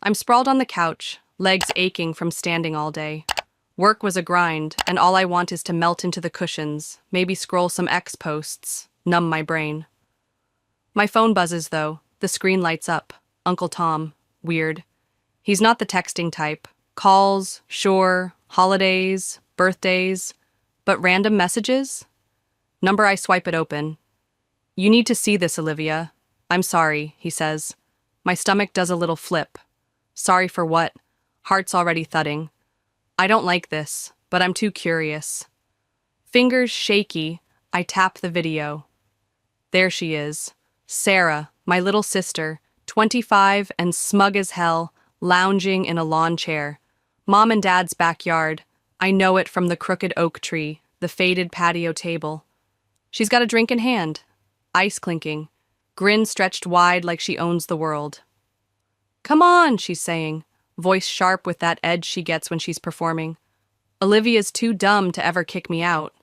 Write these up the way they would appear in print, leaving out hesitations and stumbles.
I'm sprawled on the couch, legs aching from standing all day. Work was a grind, and all I want is to melt into the cushions, maybe scroll some X posts, numb my brain. My phone buzzes, though. The screen lights up. Uncle Tom. Weird. He's not the texting type. Calls, sure, holidays, birthdays, but random messages? Number I swipe it open. You need to see this, Olivia. I'm sorry, he says. My stomach does a little flip. Sorry for what? Heart's already thudding. I don't like this, but I'm too curious. Fingers shaky, I tap the video. There she is. Sarah, my little sister, 25 and smug as hell, lounging in a lawn chair. Mom and Dad's backyard. I know it from the crooked oak tree, the faded patio table. She's got a drink in hand, ice clinking, grin stretched wide like she owns the world. Come on, she's saying, voice sharp with that edge she gets when she's performing. Olivia's too dumb to ever kick me out.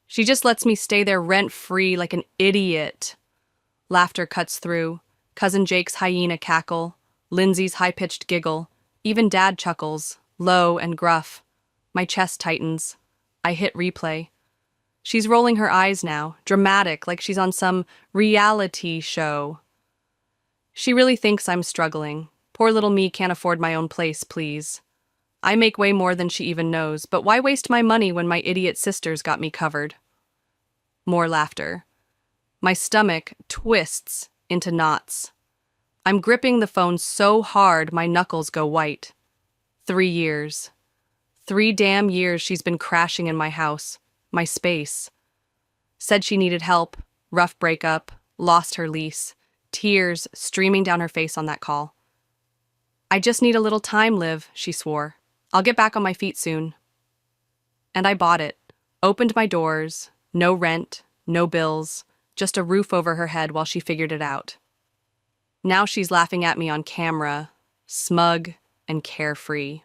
She just lets me stay there rent-free like an idiot. Laughter cuts through, Cousin Jake's hyena cackle, Lindsay's high-pitched giggle, even Dad chuckles, low and gruff. My chest tightens. I hit replay. She's rolling her eyes now, dramatic, like she's on some reality show. She really thinks I'm struggling. Poor little me can't afford my own place, please. I make way more than she even knows, but why waste my money when my idiot sisters got me covered? More laughter. My stomach twists into knots. I'm gripping the phone so hard my knuckles go white. 3 years. 3 damn years she's been crashing in my house, my space. Said she needed help, rough breakup, lost her lease, tears streaming down her face on that call. I just need a little time, Liv, she swore. I'll get back on my feet soon. And I bought it, opened my doors, no rent, no bills, just a roof over her head while she figured it out. Now she's laughing at me on camera, smug and carefree.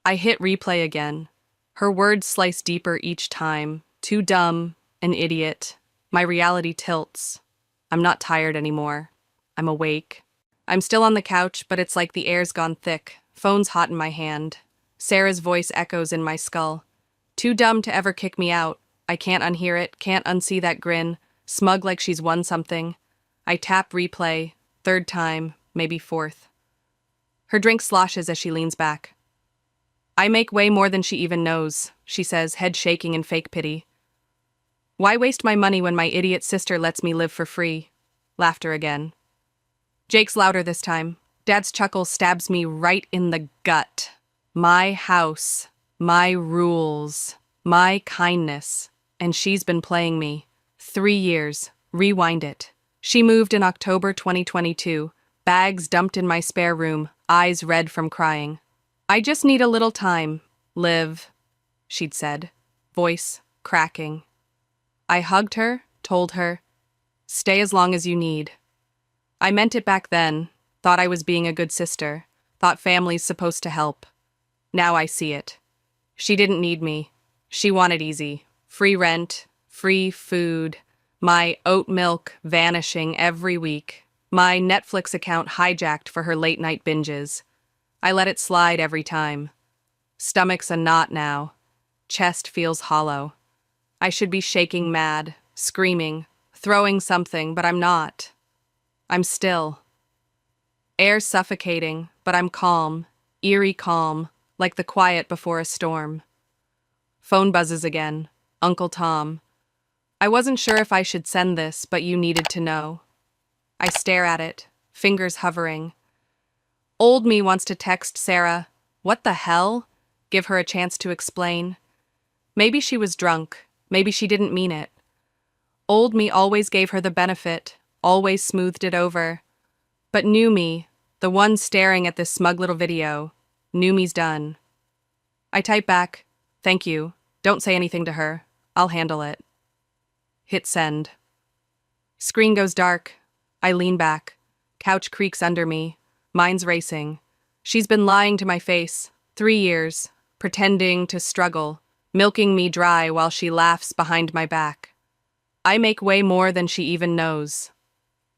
I hit replay again. Her words slice deeper each time. Too dumb, an idiot. My reality tilts. I'm not tired anymore. I'm awake. I'm still on the couch, but it's like the air's gone thick. Phone's hot in my hand. Sarah's voice echoes in my skull. Too dumb to ever kick me out. I can't unhear it, can't unsee that grin, smug like she's won something. I tap replay, 3rd time, maybe 4th. Her drink sloshes as she leans back. I make way more than she even knows, she says, head shaking in fake pity. Why waste my money when my idiot sister lets me live for free? Laughter again. Jake's louder this time. Dad's chuckle stabs me right in the gut. My house, my rules, my kindness, and she's been playing me. 3 years. Rewind it. She moved in October 2022. Bags dumped in my spare room, eyes red from crying. I just need a little time, Liv, she'd said, voice cracking. I hugged her, told her, stay as long as you need. I meant it back then, thought I was being a good sister, thought family's supposed to help. Now I see it. She didn't need me. She wanted easy. Free rent, free food, my oat milk vanishing every week, my Netflix account hijacked for her late-night binges. I let it slide every time. Stomach's a knot now. Chest feels hollow. I should be shaking mad, screaming, throwing something, but I'm not. I'm still. Air suffocating, but I'm calm, eerie calm, like the quiet before a storm. Phone buzzes again. Uncle Tom. I wasn't sure if I should send this, but you needed to know. I stare at it, fingers hovering. Old me wants to text Sarah, what the hell? Give her a chance to explain. Maybe she was drunk. Maybe she didn't mean it. Old me always gave her the benefit, always smoothed it over. But new me, the one staring at this smug little video, new me's done. I type back, thank you. Don't say anything to her. I'll handle it. Hit send. Screen goes dark. I lean back. Couch creaks under me. Mind's racing. She's been lying to my face. 3 years. Pretending to struggle. Milking me dry while she laughs behind my back. I make way more than she even knows.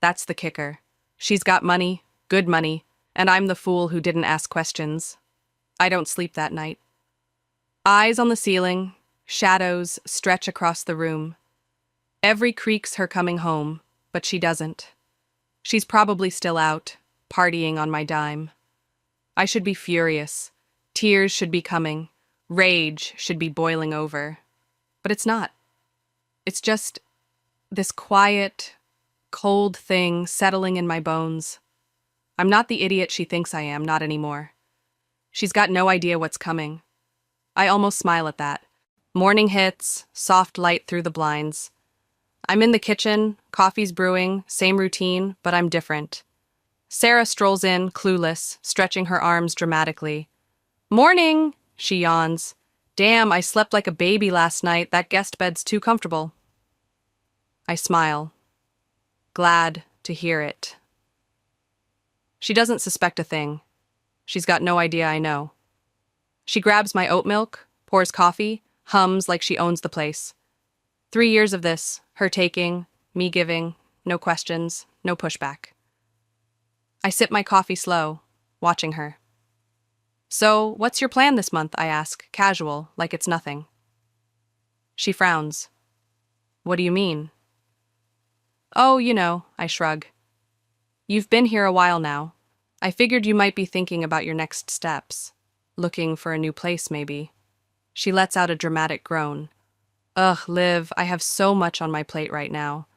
That's the kicker. She's got money, good money, And I'm the fool who didn't ask questions. I don't sleep that night. Eyes on the ceiling, shadows stretch across the room. Every creaks her coming home, but she doesn't. She's probably still out, partying on my dime. I should be furious. Tears should be coming. Rage should be boiling over. But it's not. It's just this quiet, cold thing settling in my bones. I'm not the idiot she thinks I am, not anymore. She's got no idea what's coming. I almost smile at that. Morning hits, soft light through the blinds. I'm in the kitchen, coffee's brewing, same routine, but I'm different. Sarah strolls in, clueless, stretching her arms dramatically. "Morning!" she yawns. "Damn, I slept like a baby last night. That guest bed's too comfortable." I smile, glad to hear it. She doesn't suspect a thing. She's got no idea I know. She grabs my oat milk, pours coffee, hums like she owns the place. 3 years of this, her taking, me giving, no questions, no pushback. I sip my coffee slow, watching her. "So, what's your plan this month?" I ask, casual, like it's nothing. She frowns. "What do you mean?" "Oh, you know," I shrug. "You've been here a while now. I figured you might be thinking about your next steps. Looking for a new place, maybe." She lets out a dramatic groan. "Ugh, Liv, I have so much on my plate right now.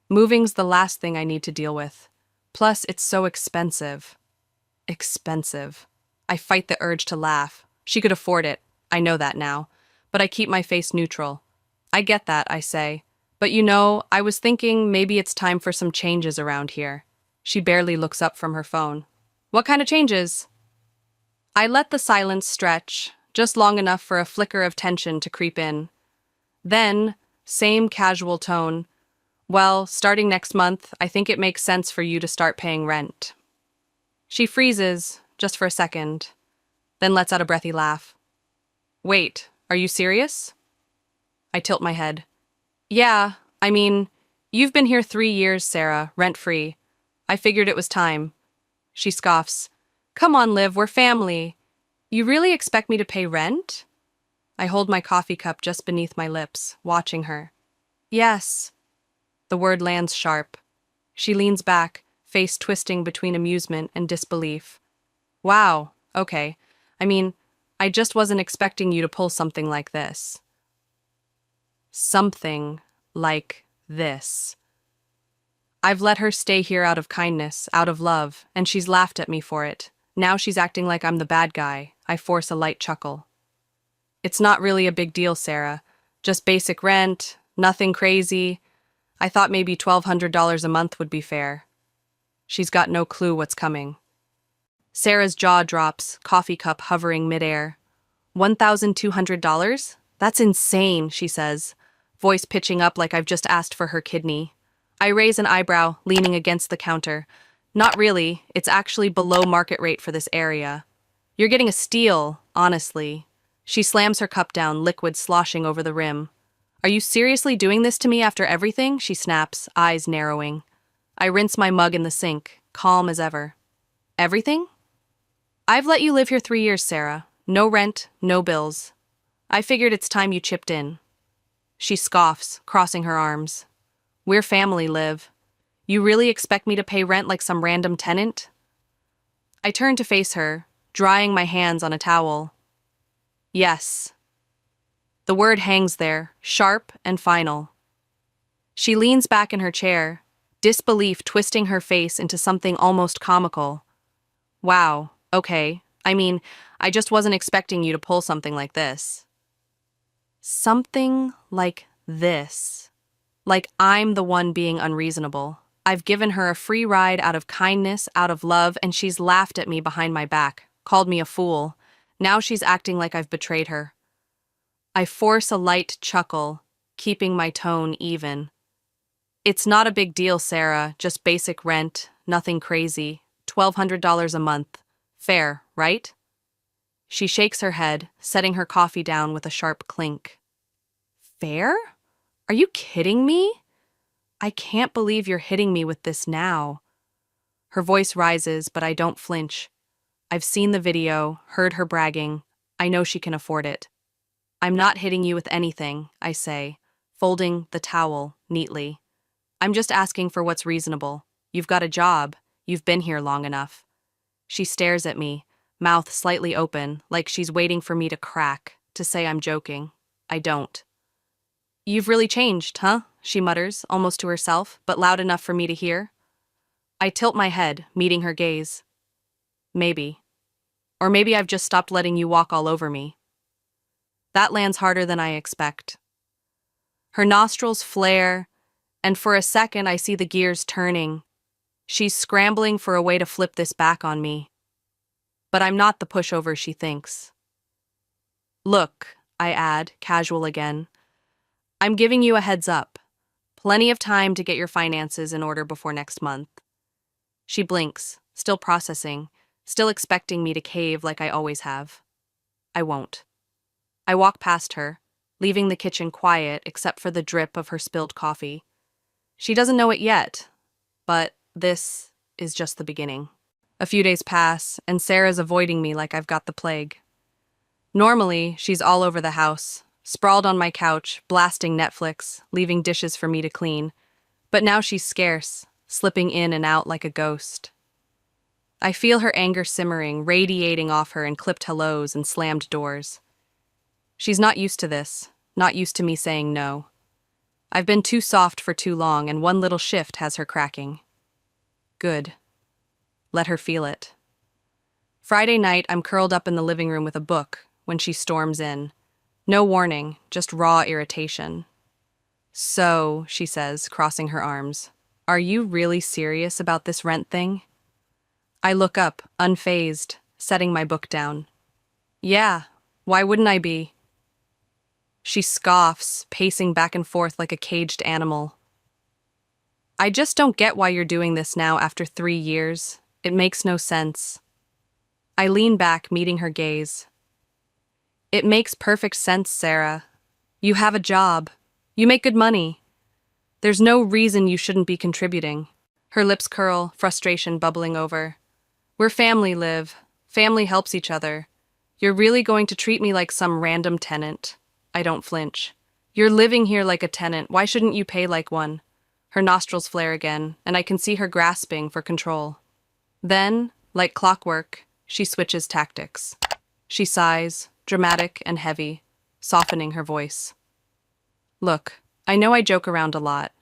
Moving's the last thing I need to deal with. Plus, it's so expensive." Expensive. I fight the urge to laugh. She could afford it. I know that now. But I keep my face neutral. "I get that," I say. "But you know, I was thinking maybe it's time for some changes around here." She barely looks up from her phone. "What kind of changes?" I let the silence stretch, just long enough for a flicker of tension to creep in. Then, same casual tone. "Well, starting next month, I think it makes sense for you to start paying rent." She freezes, just for a second, then lets out a breathy laugh. "Wait, are you serious?" I tilt my head. "Yeah, I mean, you've been here 3 years, Sarah, rent-free. I figured it was time." She scoffs. "Come on, Liv, we're family. You really expect me to pay rent?" I hold my coffee cup just beneath my lips, watching her. "Yes." The word lands sharp. She leans back, face twisting between amusement and disbelief. "Wow, okay. I mean, I just wasn't expecting you to pull something like this." Something like this. I've let her stay here out of kindness, out of love, and she's laughed at me for it. Now she's acting like I'm the bad guy. I force a light chuckle. "It's not really a big deal, Sarah. Just basic rent, nothing crazy. I thought maybe $1,200 a month would be fair." She's got no clue what's coming. Sarah's jaw drops, coffee cup hovering midair. $1,200? That's insane, she says, voice pitching up like I've just asked for her kidney. I raise an eyebrow, leaning against the counter. "Not really. It's actually below market rate for this area. You're getting a steal, honestly." She slams her cup down, liquid sloshing over the rim. "Are you seriously doing this to me after everything?" she snaps, eyes narrowing. I rinse my mug in the sink, calm as ever. "Everything?" "I've let you live here 3 years, Sarah. No rent, no bills. I figured it's time you chipped in." She scoffs, crossing her arms. "We're family, Liv. You really expect me to pay rent like some random tenant?" I turn to face her, drying my hands on a towel. "Yes." The word hangs there, sharp and final. She leans back in her chair, disbelief twisting her face into something almost comical. "Wow, okay. I mean, I just wasn't expecting you to pull something like this." Something like this. Like I'm the one being unreasonable. I've given her a free ride out of kindness, out of love, and she's laughed at me behind my back, called me a fool. Now she's acting like I've betrayed her. I force a light chuckle, keeping my tone even. "It's not a big deal, Sarah, just basic rent, nothing crazy. $1,200 a month. Fair, right?" She shakes her head, setting her coffee down with a sharp clink. "Fair? Are you kidding me? I can't believe you're hitting me with this now." Her voice rises, but I don't flinch. I've seen the video, heard her bragging. I know she can afford it. I'm not hitting you with anything, I say, folding the towel neatly. I'm just asking for what's reasonable. You've got a job. You've been here long enough. She stares at me, mouth slightly open, like she's waiting for me to crack, to say I'm joking. I don't. You've really changed, huh? She mutters, almost to herself, but loud enough for me to hear. I tilt my head, meeting her gaze. Maybe. Or maybe I've just stopped letting you walk all over me. That lands harder than I expect. Her nostrils flare, and for a second I see the gears turning. She's scrambling for a way to flip this back on me. But I'm not the pushover she thinks. Look, I add, casual again. I'm giving you a heads up. Plenty of time to get your finances in order before next month. She blinks, still processing, still expecting me to cave like I always have. I won't. I walk past her, leaving the kitchen quiet except for the drip of her spilled coffee. She doesn't know it yet, but this is just the beginning. A few days pass, and Sarah's avoiding me like I've got the plague. Normally, she's all over the house, sprawled on my couch, blasting Netflix, leaving dishes for me to clean. But now she's scarce, slipping in and out like a ghost. I feel her anger simmering, radiating off her in clipped hellos and slammed doors. She's not used to this, not used to me saying no. I've been too soft for too long, and one little shift has her cracking. Good. Let her feel it. Friday night, I'm curled up in the living room with a book when she storms in. No warning, just raw irritation. So, she says, crossing her arms, are you really serious about this rent thing? I look up, unfazed, setting my book down. Yeah, why wouldn't I be? She scoffs, pacing back and forth like a caged animal. I just don't get why you're doing this now after 3 years. It makes no sense. I lean back, meeting her gaze. It makes perfect sense, Sarah. You have a job. You make good money. There's no reason you shouldn't be contributing. Her lips curl, frustration bubbling over. We're family, Liv. Family helps each other. You're really going to treat me like some random tenant. I don't flinch. You're living here like a tenant. Why shouldn't you pay like one? Her nostrils flare again, and I can see her grasping for control. Then, like clockwork, she switches tactics. She sighs, dramatic and heavy, softening her voice. Look, I know I joke around a lot.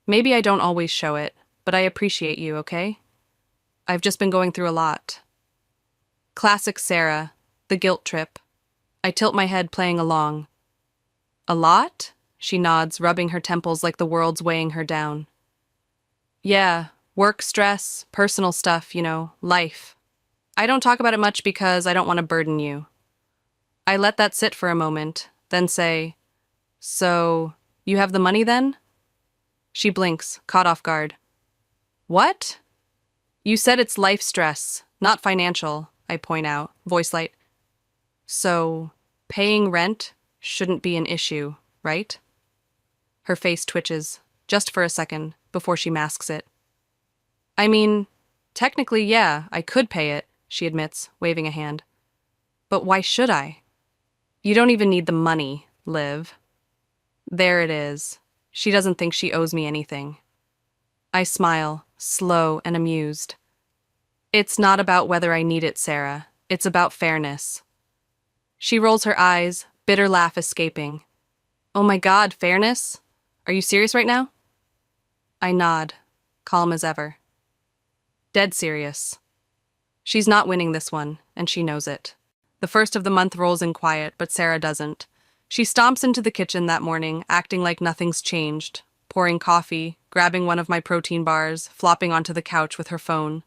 Maybe I don't always show it, but I appreciate you, okay? I've just been going through a lot. Classic Sarah, the guilt trip. I tilt my head, playing along. A lot? She nods, rubbing her temples like the world's weighing her down. Yeah, work stress, personal stuff, life. I don't talk about it much because I don't want to burden you. I let that sit for a moment, then say, So, you have the money then? She blinks, caught off guard. What? You said it's life stress, not financial, I point out, voice light. So, paying rent shouldn't be an issue, right? Her face twitches, just for a second, before she masks it. I mean, technically, yeah, I could pay it, she admits, waving a hand. But why should I? You don't even need the money, Liv. There it is. She doesn't think she owes me anything. I smile, slow and amused. It's not about whether I need it, Sarah. It's about fairness. She rolls her eyes, bitter laugh escaping. Oh my God, fairness? Are you serious right now? I nod, calm as ever. Dead serious. She's not winning this one, and she knows it. The first of the month rolls in quiet, but Sarah doesn't. She stomps into the kitchen that morning, acting like nothing's changed, pouring coffee, grabbing one of my protein bars, flopping onto the couch with her phone.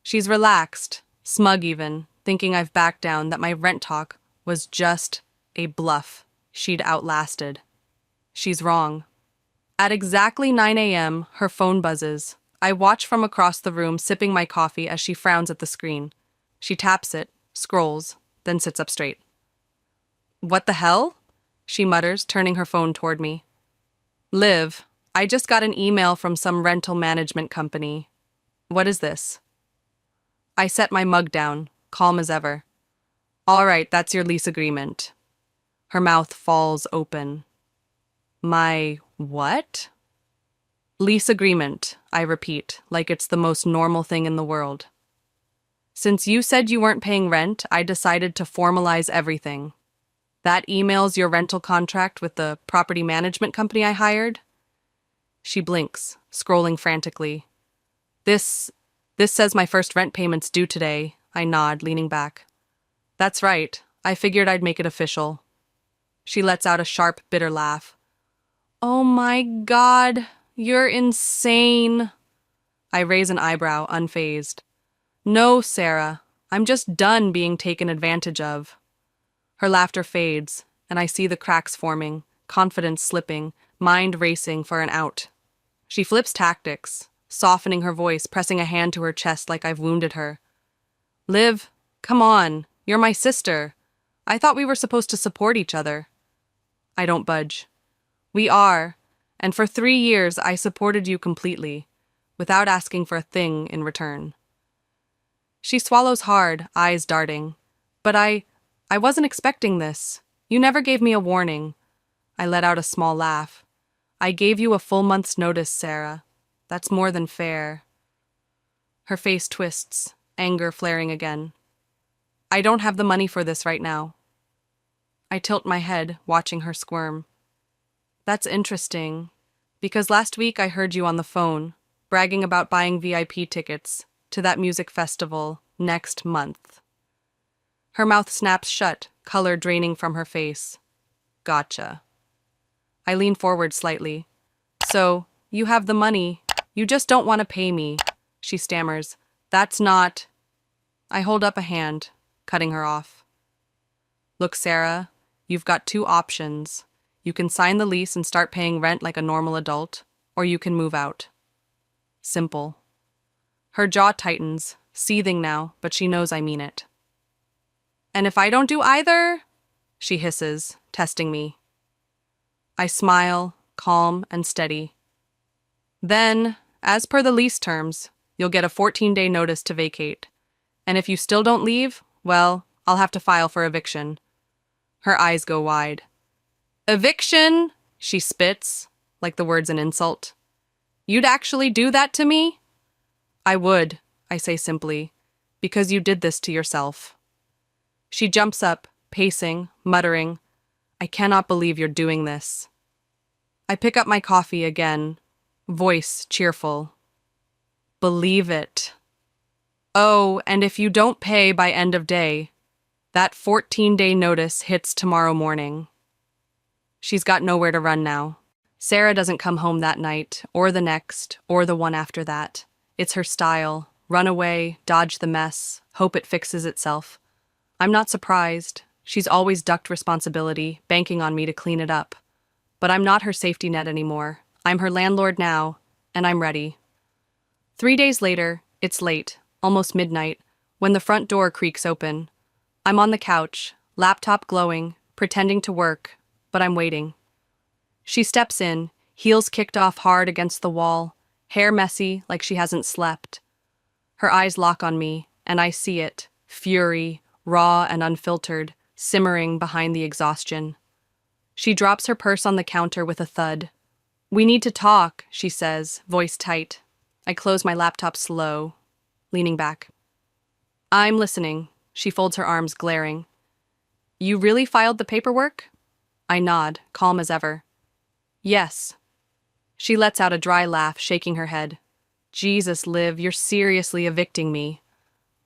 She's relaxed, smug even, thinking I've backed down, that my rent talk was just a bluff she'd outlasted. She's wrong. At exactly 9 a.m., her phone buzzes. I watch from across the room, sipping my coffee as she frowns at the screen. She taps it, scrolls, then sits up straight. What the hell? She mutters, turning her phone toward me. Liv, I just got an email from some rental management company. What is this? I set my mug down, calm as ever. All right, that's your lease agreement. Her mouth falls open. My what? Lease agreement, I repeat, like it's the most normal thing in the world. Since you said you weren't paying rent, I decided to formalize everything. That emails your rental contract with the property management company I hired? She blinks, scrolling frantically. This says my first rent payment's due today, I nod, leaning back. That's right, I figured I'd make it official. She lets out a sharp, bitter laugh. Oh my God, you're insane. I raise an eyebrow, unfazed. No, Sarah, I'm just done being taken advantage of. Her laughter fades, and I see the cracks forming, confidence slipping, mind racing for an out. She flips tactics, softening her voice, pressing a hand to her chest like I've wounded her. Liv, come on, you're my sister. I thought we were supposed to support each other. I don't budge. We are, and for 3 years I supported you completely, without asking for a thing in return. She swallows hard, eyes darting. But I wasn't expecting this. You never gave me a warning. I let out a small laugh. I gave you a full month's notice, Sarah. That's more than fair. Her face twists, anger flaring again. I don't have the money for this right now. I tilt my head, watching her squirm. That's interesting, because last week I heard you on the phone, bragging about buying VIP tickets to that music festival next month. Her mouth snaps shut, color draining from her face. Gotcha. I lean forward slightly. So, you have the money. You just don't want to pay me, she stammers. That's not... I hold up a hand, cutting her off. Look, Sarah, you've got 2 options. You can sign the lease and start paying rent like a normal adult, or you can move out. Simple. Her jaw tightens, seething now, but she knows I mean it. And if I don't do either? She hisses, testing me. I smile, calm and steady. Then, as per the lease terms, you'll get a 14-day notice to vacate. And if you still don't leave, well, I'll have to file for eviction. Her eyes go wide. Eviction? She spits, like the word's an insult. You'd actually do that to me? I would, I say simply, because you did this to yourself. She jumps up, pacing, muttering, I cannot believe you're doing this. I pick up my coffee again, voice cheerful. Believe it. Oh, and if you don't pay by end of day, that 14-day notice hits tomorrow morning. She's got nowhere to run now. Sarah doesn't come home that night, or the next, or the one after that. It's her style. Run away, dodge the mess, hope it fixes itself. I'm not surprised. She's always ducked responsibility, banking on me to clean it up. But I'm not her safety net anymore. I'm her landlord now, and I'm ready. 3 days later, it's late, almost midnight, when the front door creaks open. I'm on the couch, laptop glowing, pretending to work, but I'm waiting. She steps in, heels kicked off hard against the wall, hair messy like she hasn't slept. Her eyes lock on me, and I see it, fury, raw and unfiltered, simmering behind the exhaustion. She drops her purse on the counter with a thud. We need to talk, she says, voice tight. I close my laptop slow, leaning back. I'm listening. She folds her arms, glaring. You really filed the paperwork? I nod, calm as ever. Yes. She lets out a dry laugh, shaking her head. Jesus, Liv, you're seriously evicting me.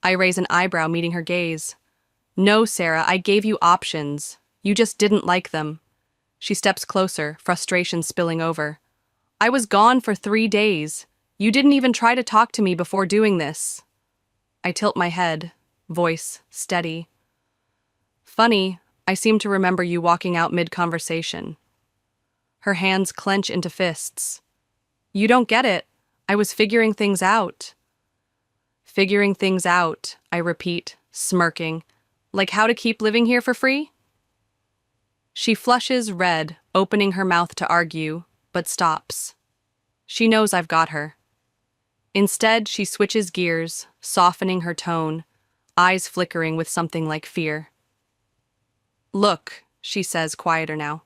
I raise an eyebrow, meeting her gaze. No, Sarah, I gave you options. You just didn't like them. She steps closer, frustration spilling over. I was gone for 3 days. You didn't even try to talk to me before doing this. I tilt my head, voice steady. Funny, I seem to remember you walking out mid-conversation. Her hands clench into fists. You don't get it. I was figuring things out. Figuring things out, I repeat, smirking. Like how to keep living here for free? She flushes red, opening her mouth to argue, but stops. She knows I've got her. Instead, she switches gears, softening her tone. eyes flickering with something like fear. Look, she says, quieter now.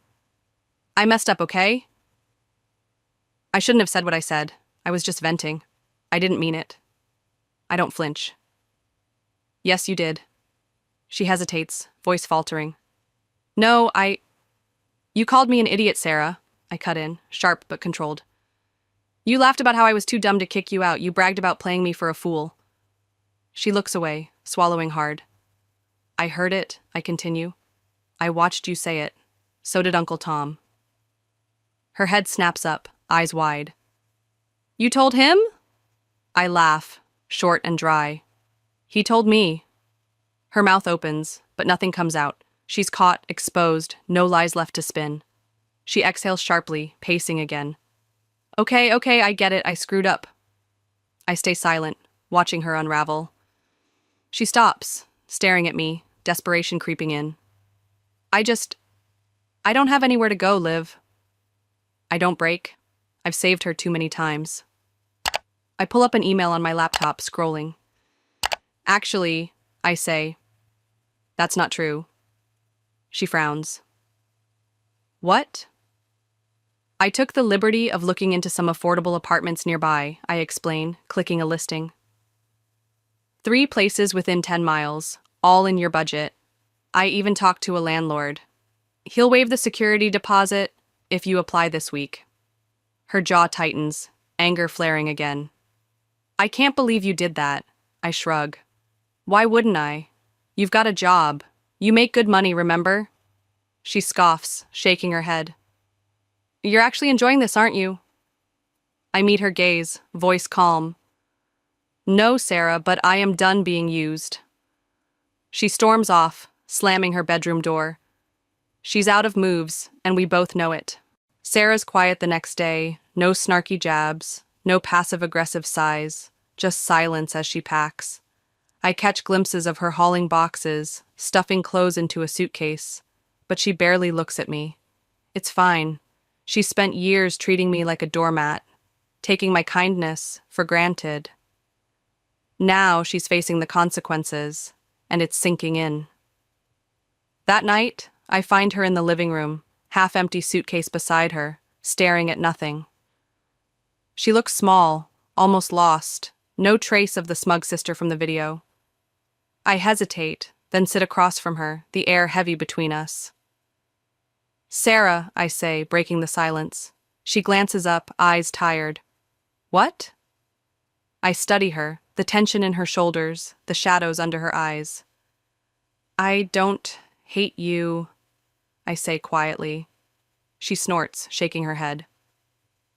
I messed up, okay? I shouldn't have said what I said. I was just venting. I didn't mean it. I don't flinch. Yes, you did. She hesitates, voice faltering. No, You called me an idiot, Sarah. I cut in, sharp but controlled. You laughed about how I was too dumb to kick you out. You bragged about playing me for a fool. She looks away, swallowing hard. I heard it, I continue. I watched you say it. So did Uncle Tom. Her head snaps up, eyes wide. You told him? I laugh, short and dry. He told me. Her mouth opens, but nothing comes out. She's caught, exposed, no lies left to spin. She exhales sharply, pacing again. Okay, I get it, I screwed up. I stay silent, watching her unravel. She stops, staring at me, desperation creeping in. I don't have anywhere to go, Liv. I don't break. I've saved her too many times. I pull up an email on my laptop, scrolling. Actually, I say, that's not true. She frowns. What? I took the liberty of looking into some affordable apartments nearby, I explain, clicking a listing. 3 places within 10 miles, all in your budget. I even talked to a landlord. He'll waive the security deposit if you apply this week. Her jaw tightens, anger flaring again. I can't believe you did that, I shrug. Why wouldn't I? You've got a job. You make good money, remember? She scoffs, shaking her head. You're actually enjoying this, aren't you? I meet her gaze, voice calm. No, Sarah, but I am done being used. She storms off, slamming her bedroom door. She's out of moves, and we both know it. Sarah's quiet the next day, no snarky jabs, no passive-aggressive sighs, just silence as she packs. I catch glimpses of her hauling boxes, stuffing clothes into a suitcase, but she barely looks at me. It's fine. She spent years treating me like a doormat, taking my kindness for granted. Now she's facing the consequences, and it's sinking in. That night, I find her in the living room, half-empty suitcase beside her, staring at nothing. She looks small, almost lost, no trace of the smug sister from the video. I hesitate, then sit across from her, the air heavy between us. Sarah, I say, breaking the silence. She glances up, eyes tired. What? I study her, the tension in her shoulders, the shadows under her eyes. I don't hate you, I say quietly. She snorts, shaking her head.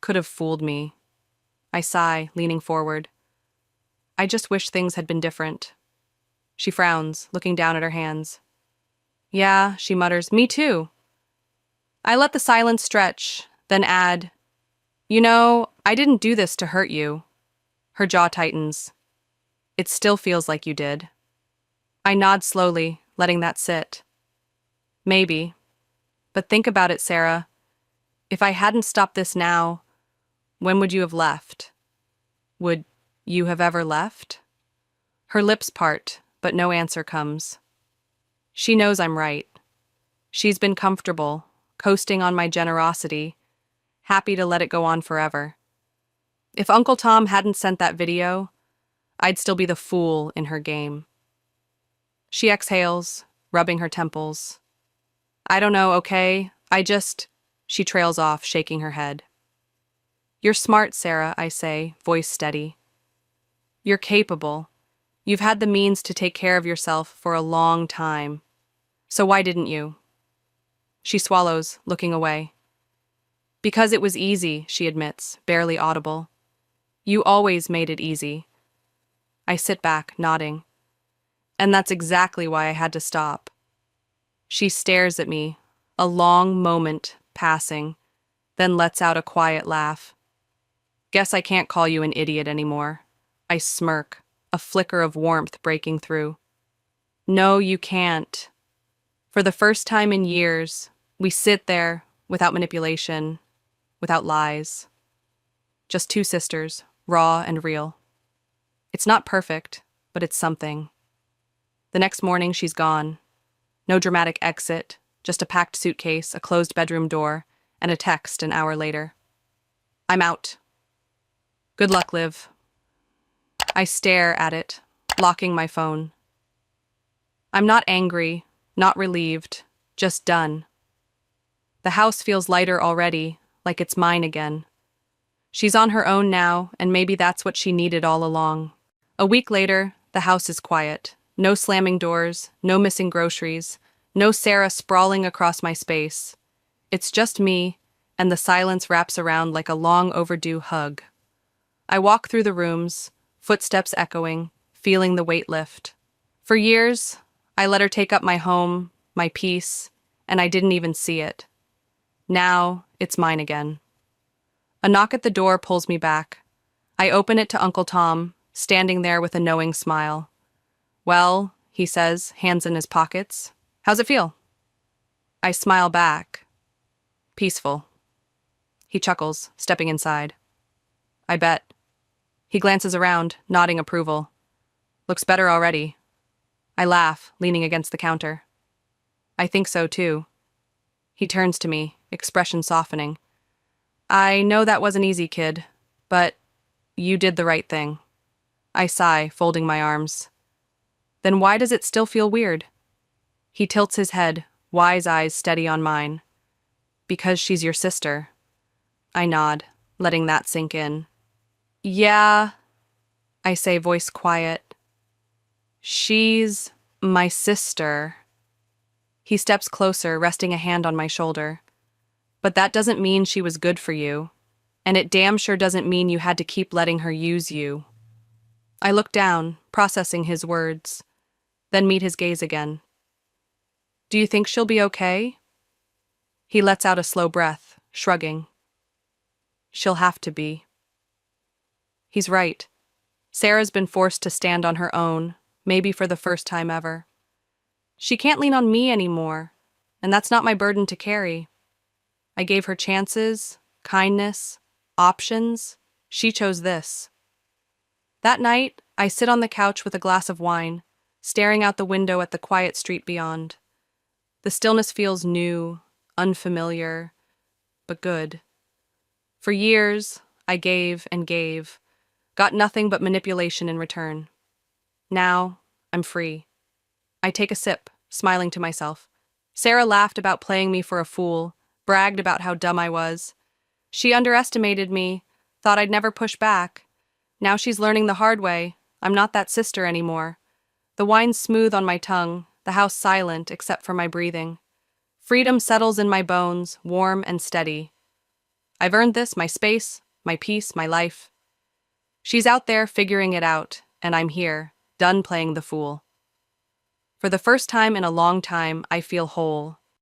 Could have fooled me. I sigh, leaning forward. I just wish things had been different. She frowns, looking down at her hands. Yeah, she mutters, me too. I let the silence stretch, then add, You know, I didn't do this to hurt you. Her jaw tightens. It still feels like you did. I nod slowly, letting that sit. Maybe. But think about it, Sarah. If I hadn't stopped this now, when would you have left? Would you have ever left? Her lips part, but no answer comes. She knows I'm right. She's been comfortable, coasting on my generosity, happy to let it go on forever. If Uncle Tom hadn't sent that video, I'd still be the fool in her game. She exhales, rubbing her temples. I don't know, okay? She trails off, shaking her head. You're smart, Sarah, I say, voice steady. You're capable. You've had the means to take care of yourself for a long time. So why didn't you? She swallows, looking away. Because it was easy, she admits, barely audible. You always made it easy. I sit back, nodding. And that's exactly why I had to stop. She stares at me, a long moment passing, then lets out a quiet laugh. Guess I can't call you an idiot anymore. I smirk, a flicker of warmth breaking through. No, you can't. For the first time in years, we sit there, without manipulation, without lies. Just 2 sisters, raw and real. It's not perfect, but it's something. The next morning, she's gone. No dramatic exit, just a packed suitcase, a closed bedroom door, and a text an hour later. I'm out. Good luck, Liv. I stare at it, locking my phone. I'm not angry, not relieved, just done. The house feels lighter already, like it's mine again. She's on her own now, and maybe that's what she needed all along. A week later, the house is quiet. No slamming doors, no missing groceries, no Sarah sprawling across my space. It's just me, and the silence wraps around like a long overdue hug. I walk through the rooms, footsteps echoing, feeling the weight lift. For years, I let her take up my home, my peace, and I didn't even see it. Now, it's mine again. A knock at the door pulls me back. I open it to Uncle Tom, standing there with a knowing smile. Well, he says, hands in his pockets. How's it feel? I smile back. Peaceful. He chuckles, stepping inside. I bet. He glances around, nodding approval. Looks better already. I laugh, leaning against the counter. I think so, too. He turns to me, expression softening. I know that wasn't easy, kid, but you did the right thing. I sigh, folding my arms. Then why does it still feel weird? He tilts his head, wise eyes steady on mine. Because she's your sister. I nod, letting that sink in. Yeah, I say, voice quiet. She's my sister. He steps closer, resting a hand on my shoulder. But that doesn't mean she was good for you, and it damn sure doesn't mean you had to keep letting her use you. I look down, processing his words, then meet his gaze again. Do you think she'll be okay? He lets out a slow breath, shrugging. She'll have to be. He's right. Sarah's been forced to stand on her own, maybe for the first time ever. She can't lean on me anymore, and that's not my burden to carry. I gave her chances, kindness, options. She chose this. That night, I sit on the couch with a glass of wine, staring out the window at the quiet street beyond. The stillness feels new, unfamiliar, but good. For years, I gave and gave, got nothing but manipulation in return. Now, I'm free. I take a sip, smiling to myself. Sarah laughed about playing me for a fool, bragged about how dumb I was. She underestimated me, thought I'd never push back. Now she's learning the hard way. I'm not that sister anymore. The wine's smooth on my tongue, the house silent except for my breathing. Freedom settles in my bones, warm and steady. I've earned this, my space, my peace, my life. She's out there figuring it out, and I'm here, done playing the fool. For the first time in a long time, I feel whole.